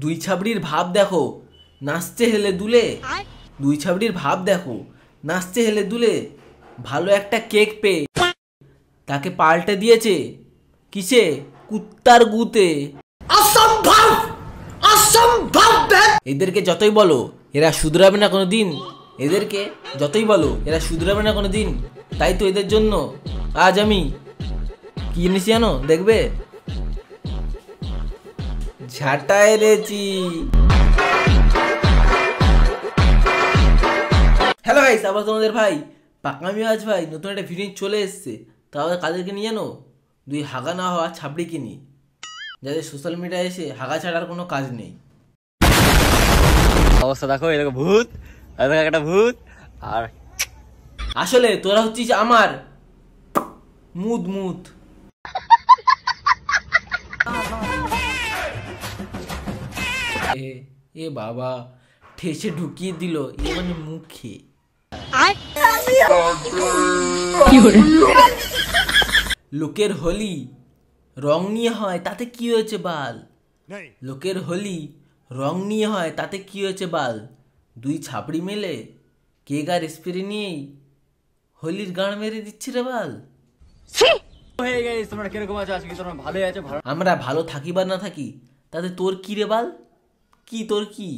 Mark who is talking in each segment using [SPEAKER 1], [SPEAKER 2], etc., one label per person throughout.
[SPEAKER 1] দুই ছাবড়ির ভাব দেখো, নাচতে হেলে দুলে। দুই ছাবড়ির ভাব দেখো, নাচতে হেলে দুলে। ভালো একটা কেক পেয়ে তাকে পাল্টে দিয়েছে কিসে? কুত্তার গুতে। অসম্ভব, অসম্ভব। এদেরকে যতই বলো এরা শুধরাবে না কোনো দিন, এদেরকে যতই বলো এরা শুধরাবে না কোনো দিন। তাই তো এদের জন্য আজ আমি কি এনেছি জানো? দেখবে, ঝাঁটা এনেছি। হ্যালো গাইস, আবার তোমাদের ভাই পাকামি আজ ভাই নতুন একটা ভিডিও চলে এসছে। তাহলে কাদেরকে নিয়ে জানো? দুই হাগা না হওয়া ছাবড়িকে নিয়ে, যাদের সোশ্যাল মিডিয়ায় এসে হাগা ছাড়ার কোনো কাজ নেই।
[SPEAKER 2] অবস্থা দেখো, এরকম ভূত, একটা ভূত। আর
[SPEAKER 1] আসলে তোরা হচ্ছিস আমার মুদ মুদ। এ বাবা, ঠেসে ঢুকিয়ে দিল এ মানে মুখে। লোকের হোলি রং নিয়ে হয় তাতে কি হয়েছে বাল? লোকের হোলি রং নিয়ে হয় তাতে কি হয়েছে বাল? দুই ছাপড়ি মেলে কেক আর স্প্রে নিয়েই হোলির গান মেরে দিচ্ছে রে বাল। আমরা ভালো থাকি বা না থাকি তাতে তোর কি রে বাল? কি তোর কি?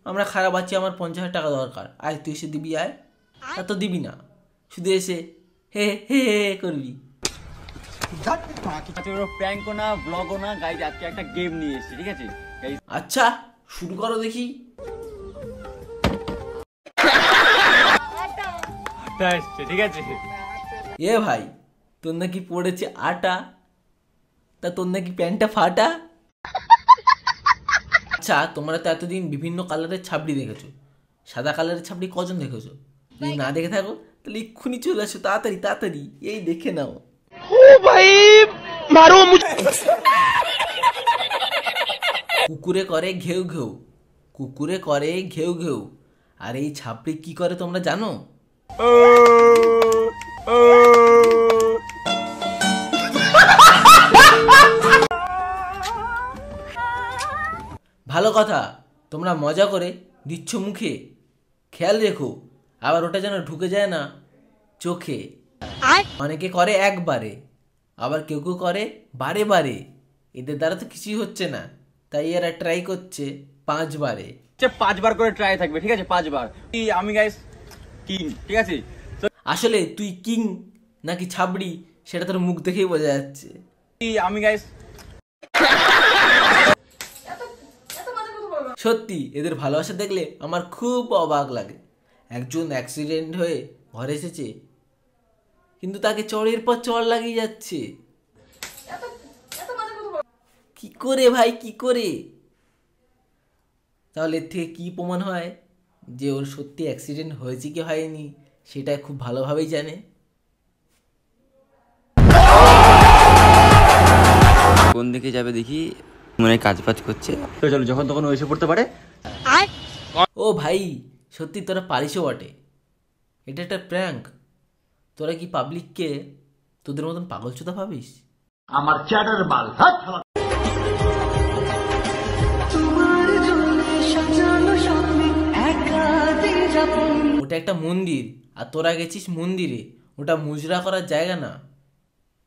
[SPEAKER 1] আমরা খারাপ আছি, আমার 50,000 টাকা দরকার, আয় তুই এসে দিবি, আয়। তা তো দিবি না, শুধু এসে হে হে হে করবি।
[SPEAKER 2] প্র্যাঙ্কও না, ব্লগও না গাইজ, আজকে একটা গেম নিয়ে এসেছি, ঠিক আছে?
[SPEAKER 1] আচ্ছা শুরু করো দেখি।
[SPEAKER 2] ঠিক আছে।
[SPEAKER 1] এ ভাই, তোর নাকি পড়েছে আটা, তা তোর নাকি প্যান্টটা ফাটা। আচ্ছা তোমরা তো এতদিন বিভিন্ন কালারের ছাবড়ি দেখেছো, সাদা কালারের ছাবড়ি কজন দেখেছো? যদি না দেখে থাকো তাহলে এক্ষুনি চলে আসো, তাড়াতাড়ি তাড়াতাড়ি এই দেখে নাও। কুকুরে করে ঘেউ ঘেউ, কুকুরে করে ঘেউ ঘেউ। আর এই ছাপড়ি কি করে তোমরা জানো? ভালো কথা, তোমরা মজা করে দিচ্ছ মুখে, খেয়াল রেখো আবার ওটা যেন ঢুকে যায় না চোখে। অনেকে করে একবারে, আবার কেউ কেউ করে বারে বারে। এদের দ্বারা তো কিছুই হচ্ছে না, তাই এরা ট্রাই করছে 5 বারে।
[SPEAKER 2] 5 বার করে ট্রাই থাকবে, ঠিক আছে? 5 বার। আমি গাইস কিং, ঠিক আছে?
[SPEAKER 1] আসলে তুই কিং নাকি ছাবড়ি সেটা তোর মুখ দেখেই বোঝা যাচ্ছে।
[SPEAKER 2] আমি গাইস
[SPEAKER 1] সত্যি এদের ভালোবাসা দেখলে আমার খুব অবাক লাগে। একজন অ্যাক্সিডেন্ট হয়ে ঘরে এসেছে, কিন্তু তাকে চড়ের পর চড় লাগিয়ে যাচ্ছে। কি করে ভাই, কি করে? তাহলে এর থেকে কি প্রমাণ হয় যে ওর সত্যি অ্যাক্সিডেন্ট হয়েছে কি হয়নি সেটা খুব ভালোভাবেই জানে।
[SPEAKER 2] কোন দিকে যাবে দেখি, মনে কাজ বাজ করছে। চলো, যখন তখন এসে পড়তে পারে।
[SPEAKER 1] ও ভাই, সত্যি তোরা পারিসও বটে। এটা একটা প্র্যাঙ্ক। তোরা কি পাবলিককে তোদের মতন পাগল চোদা ভাবিস?
[SPEAKER 3] আমার চ্যাটার বাল।
[SPEAKER 1] ওটা একটা মন্দির, আর তোরা গেছিস মন্দিরে। ওটা মুজরা করার জায়গা না,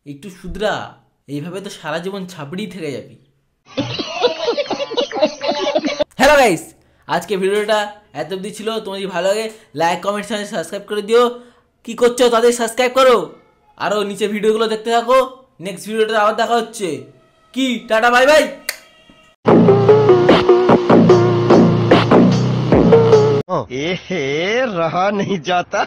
[SPEAKER 1] একটু শুধরা। এইভাবে তো সারা জীবন ছাপড়ি থেকে যাবি। হ্যালো গাইস, আজকে ভিডিওটা এত অবধি ছিল। তোমার যদি ভালো লাগে লাইক কমেন্ট চ্যানেল সাবস্ক্রাইব করে দিও। কি করছো তাদের সাবস্ক্রাইব করো, আরও নিচে ভিডিওগুলো দেখতে থাকো। নেক্সট ভিডিওটা আবার দেখা হচ্ছে। কি টাটা বাই বাই।
[SPEAKER 3] रहा नहीं जाता।